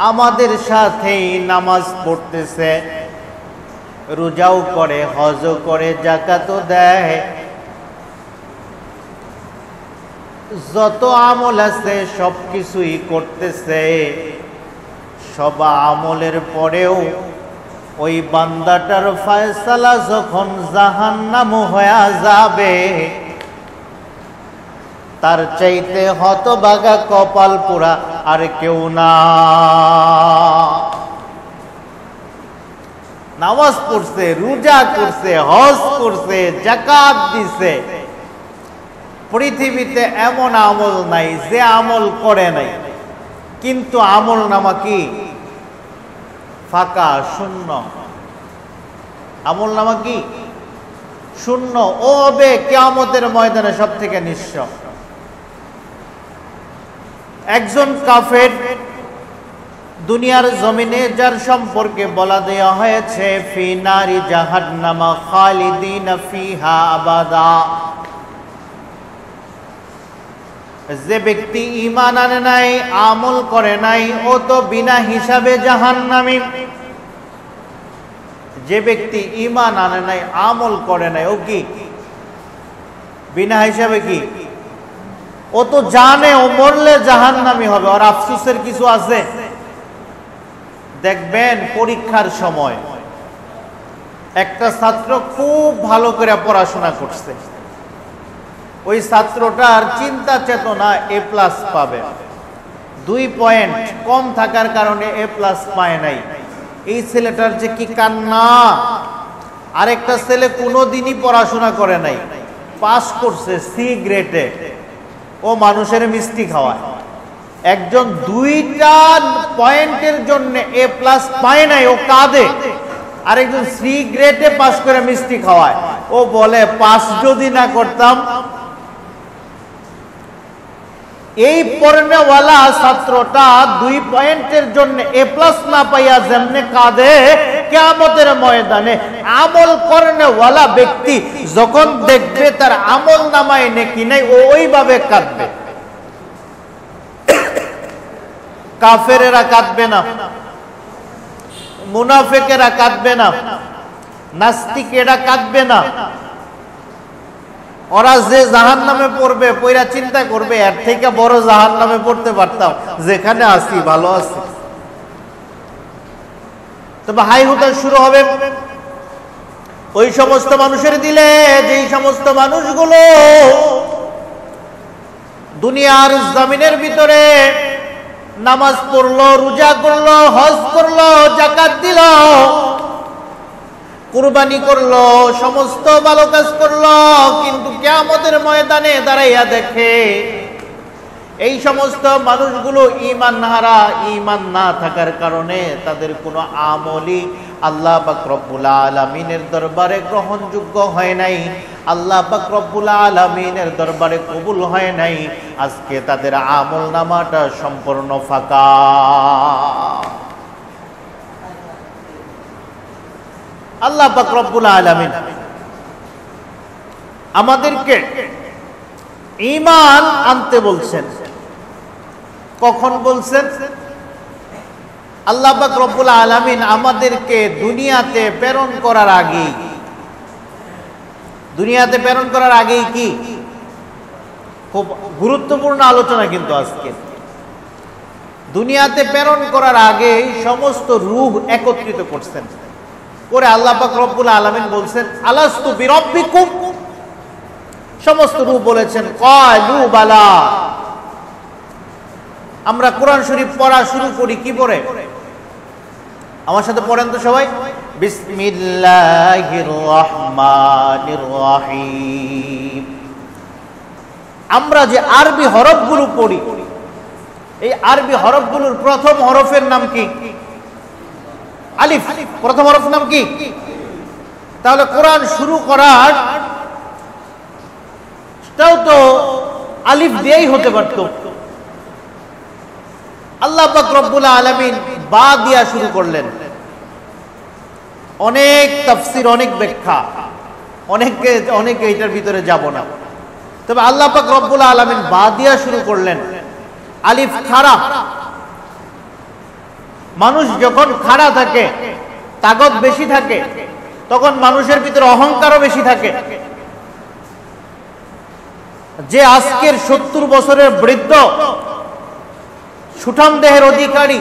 আমাদের সাথেই নামাজ পড়তেছে, রোজাও করে, হজও করে, যাকাতও দেয়, যত আমল আছে সব কিছুই করতেছে। সব আমলের পরেও ওই বান্দাটার ফয়সালা যখন জাহান্নাম হয়ে যাবে, তার চাইতে হতভাগা কপাল পোড়া আর কেউ না। নামাজ পড়ছে, রোজা করছে, হজ করছে, যাকাত দিছে, পৃথিবীতে এমন আমল নাই যে আমল করে নাই, কিন্তু আমল নামা কি ফাঁকা, শূন্য। আমল নামা কি শূন্য। ও হবে কিয়ামতের ময়দানে সব থেকে নিঃস্ব। একজন কাফের দুনিয়ার জমিনে যার সম্পর্কে বলা দেয়া হয়েছে ফি নারি জাহান্নাম খালিদিনা ফিহা আবাদা, যে ব্যক্তি ঈমান আনে নাই, আমল করে নাই, ও তো বিনা হিসাবে জাহান্নামী। যে ব্যক্তি ঈমান আনে নাই, আমল করে নাই, ও কি বিনা হিসাবে কি, ও তো জানে ও মরলে জাহান্নামী হবে। আর আফসোসের কিছু আছে। দেখবেন পরীক্ষার সময় একটা ছাত্র খুব ভালো করে পড়াশোনা করছে, ওই ছাত্রটার চিন্তা চেতনা এ প্লাস পাবে, 2 পয়েন্ট কম থাকার কারণে এ প্লাস পায় নাই। এই ছেলেটার যে কি কান্না। আরেকটা ছেলে কোনোদিনই পড়াশোনা করে নাই, পাস করছে সি গ্রেডে, ও মানুষের মিষ্টি খাওয়ায়। একজন 2টা পয়েন্টের জন্য এ প্লাস পায় নাই, ও কাঁদে। আরেকজন সি গ্রেডে পাস করে মিষ্টি খাওয়ায়, ও বলে পাস যদি না করতাম। এই পড়নেওয়ালা ছাত্রটা 2 পয়েন্টের জন্য এ প্লাস না পাইয়া যেমনে কাঁদে, কিয়ামতের ময়দানে আমল করেনেওয়ালা ব্যক্তি যখন দেখবে তার আমল নামায় নেকি নাই, ওইভাবে কাঁদবে। কাফেরেরা কাঁদবে না, মুনাফিকেরা কাঁদবে না, নাস্তিকেরা কাঁদবে না। ওরা যে জাহান্নামে পড়বে, পয়রা চিন্তা করবে এর থেকে বড় জাহান্নামে পড়তে পারতাম, যেখানে আছি ভালো আছি। তবে হাই হুতাশ শুরু হবে ওই সমস্ত মানুষের দিলে, যেই সমস্ত মানুষগুলো দুনিয়ার জমিনের ভিতরে নামাজ পড়লো, রোজা করলো, হজ করলো, যাকাত দিল, কুরবানি করলো, সমস্ত ভালো কাজ করলো, কিন্তু কিয়ামতের ময়দানে দাঁড়াইয়া দেখে এই সমস্ত মানুষগুলো ঈমান হারা। ঈমান না থাকার কারণে তাদের কোনো আমলই আল্লাহ পাক রব্বুল আলামিনের দরবারে গ্রহণযোগ্য হয় নাই, আল্লাহ পাক রব্বুল আলামিনের দরবারে কবুল হয় নাই। আজকে তাদের আমল নামাটা সম্পূর্ণ ফাঁকা। আল্লাহ পাক রব্বুল আলামিন আমাদেরকে ঈমান আনতে বলছেন। কখন বলছেন? আল্লাহ পাক রব্বুল আলামিন আমাদেরকে দুনিয়াতে প্রেরণ করার আগেই। দুনিয়াতে প্রেরণ করার আগেই কি? খুব গুরুত্বপূর্ণ আলোচনা কিন্তু আজকে। দুনিয়াতে প্রেরণ করার আগেই সমস্ত রূহ একত্রিত করছেন, করে আল্লাহ পাক রব্বুল আলামিন বলছেন আলাস্তু বিরব্বিকুম। সমস্ত রূহ বলেছেন ক্বালু বালা। আমরা কোরআন শরীফ পড়া শুরু করি কি পড়ে? আমার সাথে পড়েন তো সবাই, বিসমিল্লাহির রহমানির রহিম। আমরা যে আরবি হরফগুলো পড়ি, এই আরবি হরফগুলোর প্রথম হরফের নাম কি? আলিফ। প্রথম হরফ নাম কি? তাহলে কোরআন শুরু করার তাও তো আলিফ দিয়েই হতে পারত। আল্লাহ পাক রব্বুল আলামিন বা দিয়া শুরু করলেন। অনেক তাফসীর, অনেক ব্যাখ্যা, অনেকে এটার ভিতরে যাব না। তবে আল্লাহ পাক রব্বুল আলামিন বা দিয়া শুরু করলেন। আলিফ খাড়া, মানুষ যখন খাড়া থাকে, তাগত বেশি থাকে, তখন মানুষের ভিতরে অহংকারও বেশি থাকে। যে আজকের 70 বছরের বৃদ্ধ সুঠাম দেহের অধিকারী,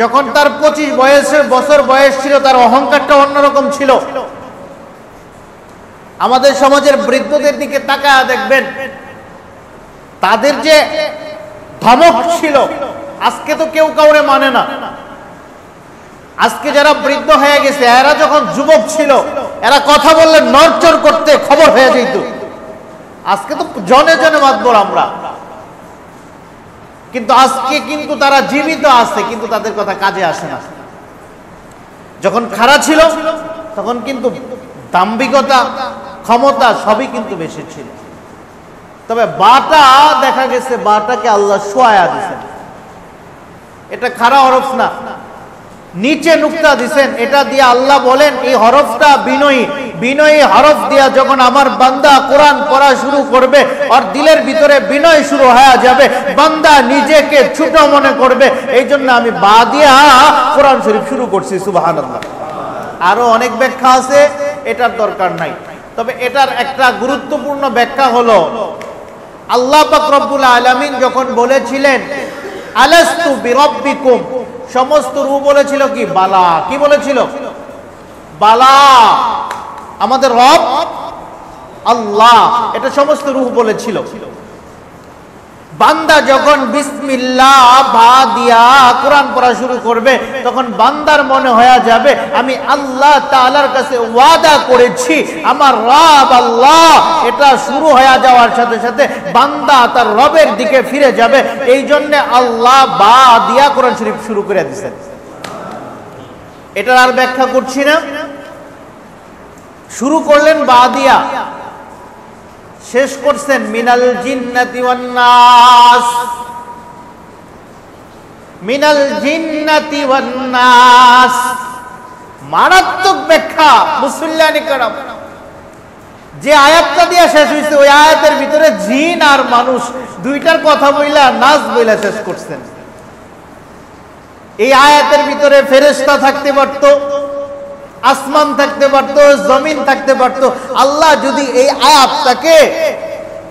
যখন তার 25 বছর বয়স ছিল, তার অহংকারটা অন্যরকম ছিল। আমাদের সমাজের বৃদ্ধদের দিকে তাকায় দেখবেন, তাদের যে ধমক ছিল, আজকে তো কেউ কাউরে মানে না। আজকে যারা বৃদ্ধ হয়ে গেছে, এরা যখন যুবক ছিল, এরা কথা বললে নড়চড় করতে খবর হয়ে যেত। আজকে তো জনে জনে মাতবর আমরা, কিন্তু আজকে কিন্তু তারা জীবিত আছে, কিন্তু তাদের কথা কাজে আসে না। যখন খারাপ ছিল, তখন কিন্তু দাম্ভিকতা, ক্ষমতা সবই কিন্তু বেশি ছিল। তবে বাটা দেখা গেছে, বাটাকে আল্লাহ শোয়া দিয়েছেন। এটা খারা হরফ না, নিচে নুক্তা দিছেন। এটা দিয়ে আল্লাহ বলেন, এই হরফটা বিনয়ী। বিনয়ী হরফ দিয়া যখন আমার বান্দা কোরআন পড়া শুরু করবে, আর দিলের ভিতরে বিনয় শুরু হয়ে যাবে, বান্দা নিজেকে ছোট মনে করবে। এই জন্য আমি বা দিয়া কোরআন শরীফ শুরু করছি। সুবহানাল্লাহ। আরো অনেক ব্যাখ্যা আছে, এটার দরকার নাই। তবে এটার একটা গুরুত্বপূর্ণ ব্যাখ্যা হলো, আল্লাহ পাক রব্বুল আলামিন যখন বলেছিলেন আলাস্তু বিরব্বিকুম, সমস্ত রূহ বলেছিল কি? বালা। কি বলেছিল? বালা। আমাদের রব আল্লাহ, এটা সমস্ত রূহ বলেছিল। বান্দা যখন বিসমিল্লাহ ভা দিয়া কোরআন পড়া শুরু করবে, তখন বান্দার মনে হয়ে যাবে, আমি আল্লাহ তাআলার কাছে ওয়াদা করেছি, আমার রব আল্লাহ। এটা শুরু হয়ে যাওয়ার সাথে সাথে বান্দা তার রবের দিকে ফিরে যাবে। এই জন্য আল্লাহ বা দিয়া কোরআন শরীফ শুরু করে দিয়েছেন। এটার আর ব্যাখ্যা করছি না। শুরু করলেন বা দিয়া, শেষ করছেন মিনাল জিন্নাতি ওয়ান নাস। মিনাল জিন্নাতি ওয়ান নাস মারাত্মক ব্যাখ্যা মুসল্লিয়ানি کرام। যে আয়াতটা দিয়ে শেষ হয়েছে, ওই আয়াতের ভিতরে জিন আর মানুষ দুইটার কথা বইলা নাস বইলা শেষ করছেন। এই আয়াতের ভিতরে ফেরেশতা থাকতে পারতো, আসমান থাকতে পারতো, জমিন থাকতে পারতো। আল্লাহ যদি এই আয়াতটাকে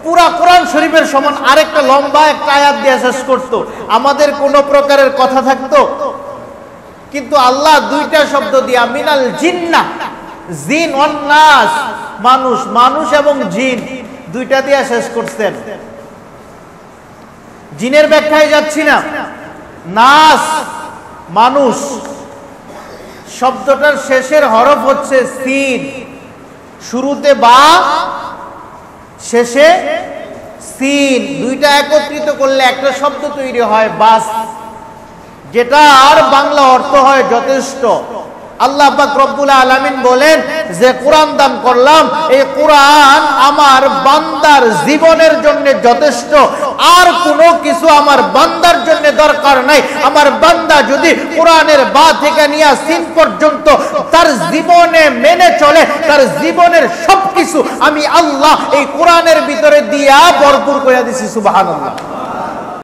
পুরা কোরআন শরীফের সমান আরেকটা লম্বা একটা আয়াত দিয়ে শেষ করতো, আমাদের কোন প্রকারের কথা থাকতো? কিন্তু আল্লাহ দুইটা শব্দ দিয়া, মিনাল জিন্নাহ, জিন ওয়ান নাস, মানুষ, মানুষ এবং জিন, দুইটা দিয়া শেষ করছেন। জিনের ব্যাখ্যায় যাচ্ছি না। নাস মানুষ শব্দটার শেষের হরফ হচ্ছে সিন। শুরুতে বা, শেষে সিন, দুইটা একত্রিত করলে একটা শব্দ তৈরি হয় বাস, যেটার বাংলা অর্থ হয় যথেষ্ট। আল্লাহ পাক রব্বুল আলামিন বলেন যে কোরআন দান করলাম, এই কোরআন আমার বান্দার জীবনের জন্য যথেষ্ট, আর কোনো কিছু আমার বান্দার জন্য দরকার নাই। আমার বান্দা যদি কোরআনের বা থেকে নিয়ে সিন পর্যন্ত তার জীবনে মেনে চলে, তার জীবনের সবকিছু আমি আল্লাহ এই কোরআনের ভিতরে দিয়া ভরপুর করে দিছি। সুবহানাল্লাহ।